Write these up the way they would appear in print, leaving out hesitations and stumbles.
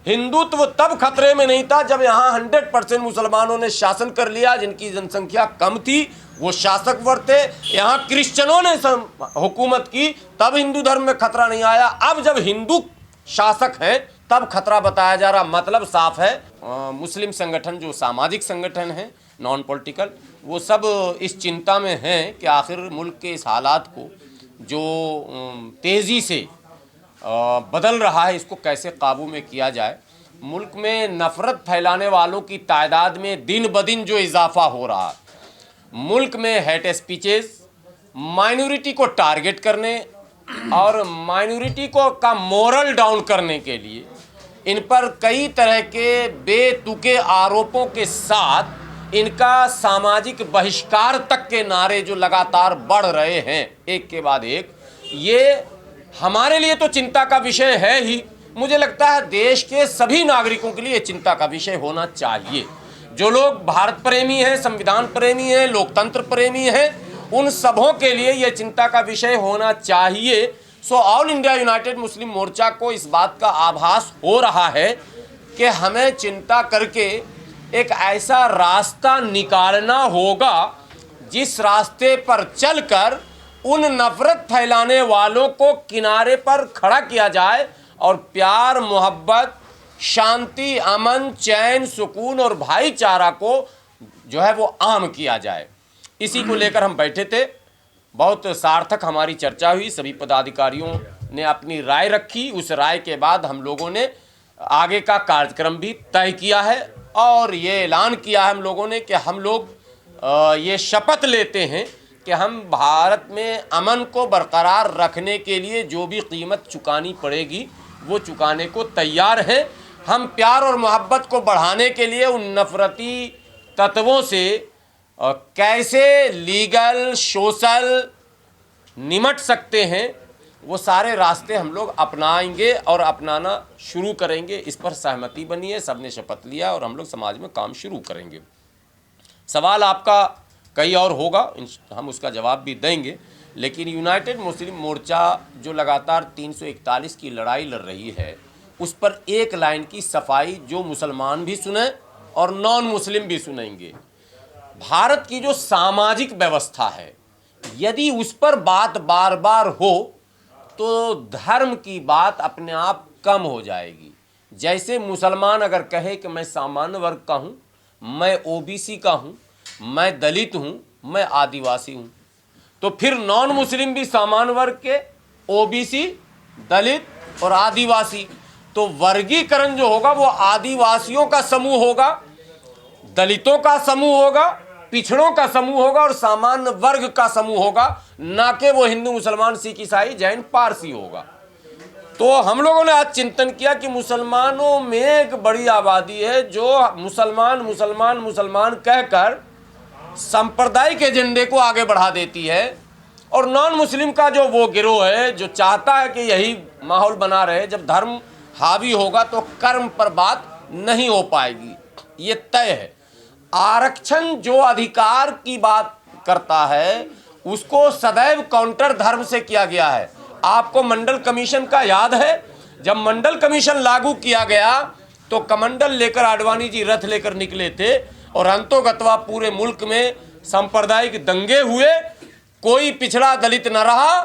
हिंदुत्व तब खतरे में नहीं था जब यहाँ 100% मुसलमानों ने शासन कर लिया, जिनकी जनसंख्या कम थी वो शासक थे। यहाँ क्रिश्चियनों ने हुकूमत की, तब हिंदू धर्म में खतरा नहीं आया। अब जब हिंदू शासक हैं तब खतरा बताया जा रहा। मतलब साफ है, मुस्लिम संगठन जो सामाजिक संगठन है, नॉन पॉलिटिकल, वो सब इस चिंता में हैं कि आखिर मुल्क के इस हालात को जो तेज़ी से बदल रहा है, इसको कैसे काबू में किया जाए। मुल्क में नफ़रत फैलाने वालों की तादाद में दिन ब दिन जो इजाफा हो रहा है, मुल्क में हेट स्पीचेस, माइनॉरिटी को टारगेट करने और माइनॉरिटी को का मोरल डाउन करने के लिए इन पर कई तरह के बेतुके आरोपों के साथ इनका सामाजिक बहिष्कार तक के नारे जो लगातार बढ़ रहे हैं एक के बाद एक, ये हमारे लिए तो चिंता का विषय है ही। मुझे लगता है देश के सभी नागरिकों के लिए चिंता का विषय होना चाहिए। जो लोग भारत प्रेमी हैं, संविधान प्रेमी हैं, लोकतंत्र प्रेमी हैं, उन सबों के लिए यह चिंता का विषय होना चाहिए। सो ऑल इंडिया यूनाइटेड मुस्लिम मोर्चा को इस बात का आभास हो रहा है कि हमें चिंता करके एक ऐसा रास्ता निकालना होगा जिस रास्ते पर चलकर उन नफरत फैलाने वालों को किनारे पर खड़ा किया जाए और प्यार, मोहब्बत, शांति, अमन, चैन, सुकून और भाईचारा को जो है वो आम किया जाए। इसी को लेकर हम बैठे थे। बहुत सार्थक हमारी चर्चा हुई, सभी पदाधिकारियों ने अपनी राय रखी। उस राय के बाद हम लोगों ने आगे का कार्यक्रम भी तय किया है और ये ऐलान किया है हम लोगों ने कि हम लोग ये शपथ लेते हैं कि हम भारत में अमन को बरकरार रखने के लिए जो भी कीमत चुकानी पड़ेगी वो चुकाने को तैयार हैं। हम प्यार और मोहब्बत को बढ़ाने के लिए उन नफरती तत्वों से कैसे लीगल, सोशल निमट सकते हैं, वो सारे रास्ते हम लोग अपनाएंगे और अपनाना शुरू करेंगे। इस पर सहमति बनी है, सबने शपथ लिया और हम लोग समाज में काम शुरू करेंगे। सवाल आपका कई और होगा, हम उसका जवाब भी देंगे, लेकिन यूनाइटेड मुस्लिम मोर्चा जो लगातार 341 की लड़ाई लड़ रही है, उस पर एक लाइन की सफाई जो मुसलमान भी सुने और नॉन मुस्लिम भी सुनेंगे। भारत की जो सामाजिक व्यवस्था है, यदि उस पर बात बार बार हो तो धर्म की बात अपने आप कम हो जाएगी। जैसे मुसलमान अगर कहे कि मैं सामान्य वर्ग का हूँ, मैं ओबीसी का हूँ, मैं दलित हूँ, मैं आदिवासी हूँ, तो फिर नॉन मुस्लिम भी सामान्य वर्ग के, ओबीसी, दलित और आदिवासी। तो वर्गीकरण जो होगा वो आदिवासियों का समूह होगा, दलितों का समूह होगा, पिछड़ों का समूह होगा और सामान्य वर्ग का समूह होगा, ना कि वो हिंदू, मुसलमान, सिख, ईसाई, जैन, पारसी होगा। तो हम लोगों ने आज चिंतन किया कि मुसलमानों में एक बड़ी आबादी है जो मुसलमान मुसलमान मुसलमान कहकर सांप्रदायिक एजेंडे को आगे बढ़ा देती है, और नॉन मुस्लिम का जो वो गिरोह है जो चाहता है कि यही माहौल बना रहे। जब धर्म हावी होगा तो कर्म पर बात नहीं हो पाएगी, ये तय है। आरक्षण जो अधिकार की बात करता है उसको सदैव काउंटर धर्म से किया गया है। आपको मंडल कमीशन का याद है, जब मंडल कमीशन लागू किया गया तो कमंडल लेकर आडवाणी जी रथ लेकर निकले थे और अंतोगत्वा पूरे मुल्क में सांप्रदायिक दंगे हुए, कोई पिछड़ा दलित न रहा,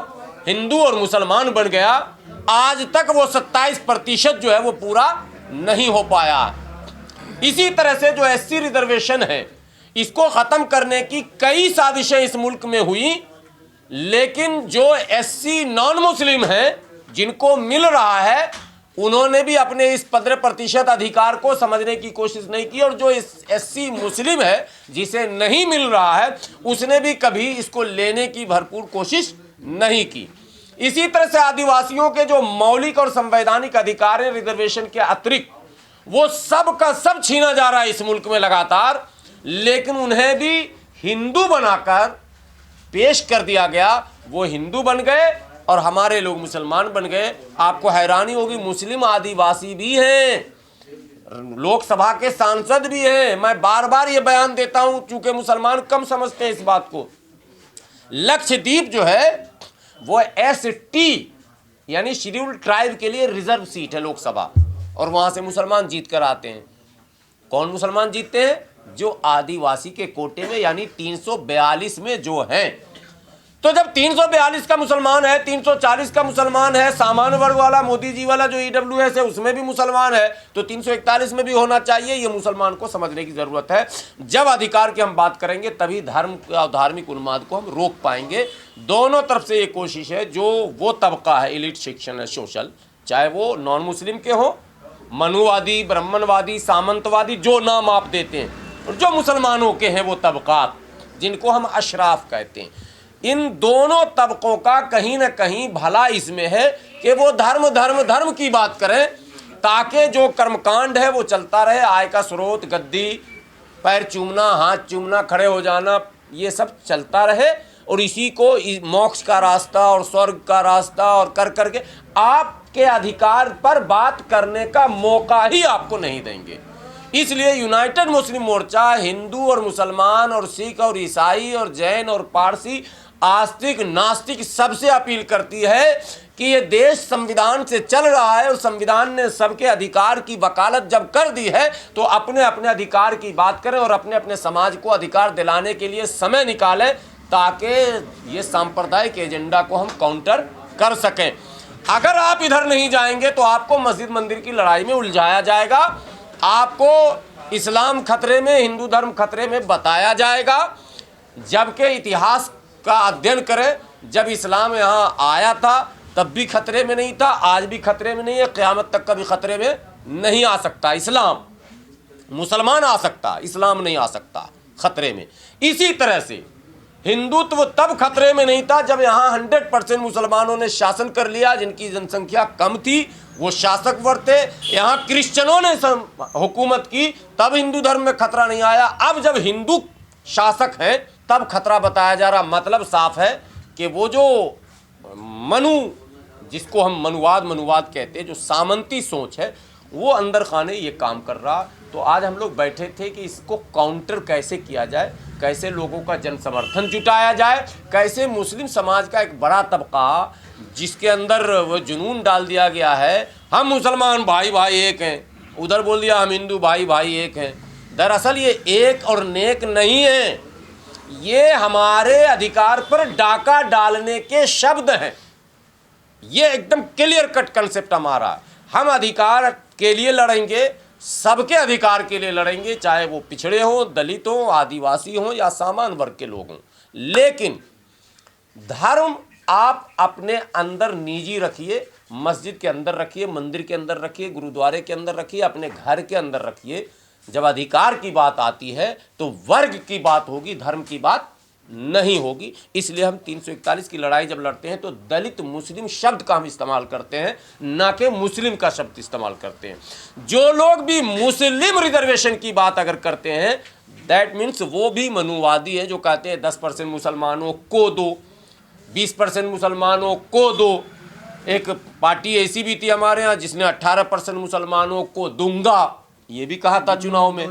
हिंदू और मुसलमान बन गया। आज तक वो 27% जो है वो पूरा नहीं हो पाया। इसी तरह से जो एससी रिजर्वेशन है, इसको खत्म करने की कई साजिशें इस मुल्क में हुई, लेकिन जो एससी नॉन मुस्लिम हैं जिनको मिल रहा है, उन्होंने भी अपने इस 15% अधिकार को समझने की कोशिश नहीं की, और जो इस एससी मुस्लिम है जिसे नहीं मिल रहा है उसने भी कभी इसको लेने की भरपूर कोशिश नहीं की। इसी तरह से आदिवासियों के जो मौलिक और संवैधानिक अधिकार हैं रिजर्वेशन के अतिरिक्त, वो सब का सब छीना जा रहा है इस मुल्क में लगातार, लेकिन उन्हें भी हिंदू बनाकर पेश कर दिया गया। वो हिंदू बन गए और हमारे लोग मुसलमान बन गए। आपको हैरानी होगी, मुस्लिम आदिवासी भी हैं, लोकसभा के सांसद भी हैं। मैं बार बार ये बयान देता हूं चूंकि मुसलमान कम समझते हैं इस बात को। लक्षद्वीप जो है वो एसटी यानी शेड्यूल्ड ट्राइब के लिए रिजर्व सीट है लोकसभा, और वहाँ से मुसलमान जीत कर आते हैं। कौन मुसलमान जीतते हैं? जो आदिवासी के कोटे में यानी 342 में जो हैं। तो जब 342 का मुसलमान है, 340 का मुसलमान है, सामान्य वर्ग वाला मोदी जी वाला जो EWS है उसमें भी मुसलमान है, तो 341 में भी होना चाहिए। ये मुसलमान को समझने की जरूरत है। जब अधिकार की हम बात करेंगे तभी धर्म और धार्मिक उन्माद को हम रोक पाएंगे। दोनों तरफ से ये कोशिश है। जो वो तबका है, एलिट सेक्शन है, सोशल, चाहे वो नॉन मुस्लिम के हो, मनुवादी, ब्राह्मणवादी, सामंतवादी, जो नाम आप देते हैं, और जो मुसलमानों के हैं वो तबकात जिनको हम अशराफ कहते हैं, इन दोनों तबकों का कहीं ना कहीं भला इसमें है कि वो धर्म धर्म धर्म की बात करें, ताकि जो कर्मकांड है वो चलता रहे। आय का स्रोत, गद्दी, पैर चूमना, हाथ चूमना, खड़े हो जाना, ये सब चलता रहे, और इसी को मोक्ष का रास्ता और स्वर्ग का रास्ता और कर करके आपके अधिकार पर बात करने का मौका ही आपको नहीं देंगे। इसलिए यूनाइटेड मुस्लिम मोर्चा हिंदू और मुसलमान और सिख और ईसाई और जैन और पारसी, आस्तिक नास्तिक सबसे अपील करती है कि ये देश संविधान से चल रहा है और संविधान ने सबके अधिकार की वकालत जब कर दी है तो अपने अपने अधिकार की बात करें और अपने अपने समाज को अधिकार दिलाने के लिए समय निकालें, ताकि ये सांप्रदायिक एजेंडा को हम काउंटर कर सकें। अगर आप इधर नहीं जाएंगे तो आपको मस्जिद मंदिर की लड़ाई में उलझाया जाएगा, आपको इस्लाम खतरे में, हिंदू धर्म खतरे में बताया जाएगा। जबकि इतिहास का अध्ययन करें, जब इस्लाम यहाँ आया था तब भी खतरे में नहीं था, आज भी खतरे में नहीं है, क़यामत तक कभी खतरे में नहीं आ सकता। इस्लाम, मुसलमान आ सकता, इस्लाम नहीं आ सकता खतरे में। इसी तरह से हिंदुत्व तब खतरे में नहीं था जब यहाँ 100% मुसलमानों ने शासन कर लिया। जिनकी जनसंख्या कम थी वो शासक वर्ग थे। यहाँ क्रिश्चियनों ने हुकूमत की, तब हिंदू धर्म में खतरा नहीं आया। अब जब हिंदू शासक हैं तब खतरा बताया जा रहा। मतलब साफ है कि वो जो जिसको हम मनुवाद कहते हैं, जो सामंती सोच है, वो अंदर खाने ये काम कर रहा। तो आज हम लोग बैठे थे कि इसको काउंटर कैसे किया जाए, कैसे लोगों का जन समर्थन जुटाया जाए, कैसे मुस्लिम समाज का एक बड़ा तबका जिसके अंदर वो जुनून डाल दिया गया है, हम मुसलमान भाई भाई एक हैं, उधर बोल दिया हम हिंदू भाई भाई एक हैं। दरअसल ये एक और नेक नहीं है, ये हमारे अधिकार पर डाका डालने के शब्द हैं। ये एकदम क्लियर कट कंसेप्ट हमारा। हम अधिकार के लिए लड़ेंगे, सबके अधिकार के लिए लड़ेंगे, चाहे वो पिछड़े हों, दलित हों, आदिवासी हों या सामान्य वर्ग के लोग हों। लेकिन धर्म आप अपने अंदर निजी रखिए, मस्जिद के अंदर रखिए, मंदिर के अंदर रखिए, गुरुद्वारे के अंदर रखिए, अपने घर के अंदर रखिए। जब अधिकार की बात आती है तो वर्ग की बात होगी, धर्म की बात नहीं होगी। इसलिए हम 341 की लड़ाई जब लड़ते हैं तो दलित मुस्लिम शब्द का हम इस्तेमाल करते हैं, ना कि मुस्लिम का शब्द इस्तेमाल करते हैं। जो लोग भी मुस्लिम रिजर्वेशन की बात अगर करते हैं, दैट मीन्स वो भी मनुवादी है, जो कहते हैं 10% मुसलमानों को दो, 20% मुसलमानों को दो। एक पार्टी ऐसी भी थी हमारे यहाँ जिसने 18% मुसलमानों को दूंगा, ये भी कहा था चुनाव में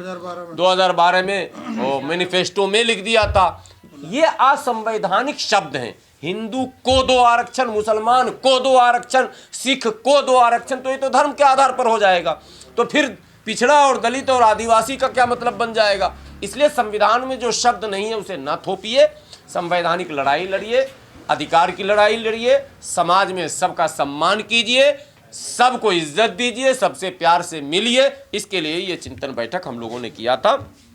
2012 में, और मैनिफेस्टो में लिख दिया था। ये असंवैधानिक शब्द हैं। हिंदू को दो आरक्षण, मुसलमान को दो आरक्षण, सिख को दो आरक्षण, तो ये तो धर्म के आधार पर हो जाएगा। तो फिर पिछड़ा और दलित और आदिवासी का क्या मतलब बन जाएगा? इसलिए संविधान में जो शब्द नहीं है उसे ना थोपिए, संवैधानिक लड़ाई लड़िए, अधिकार की लड़ाई लड़िए, समाज में सबका सम्मान कीजिए, सबको इज्जत दीजिए, सबसे प्यार से मिलिए। इसके लिए ये चिंतन बैठक हम लोगों ने किया था।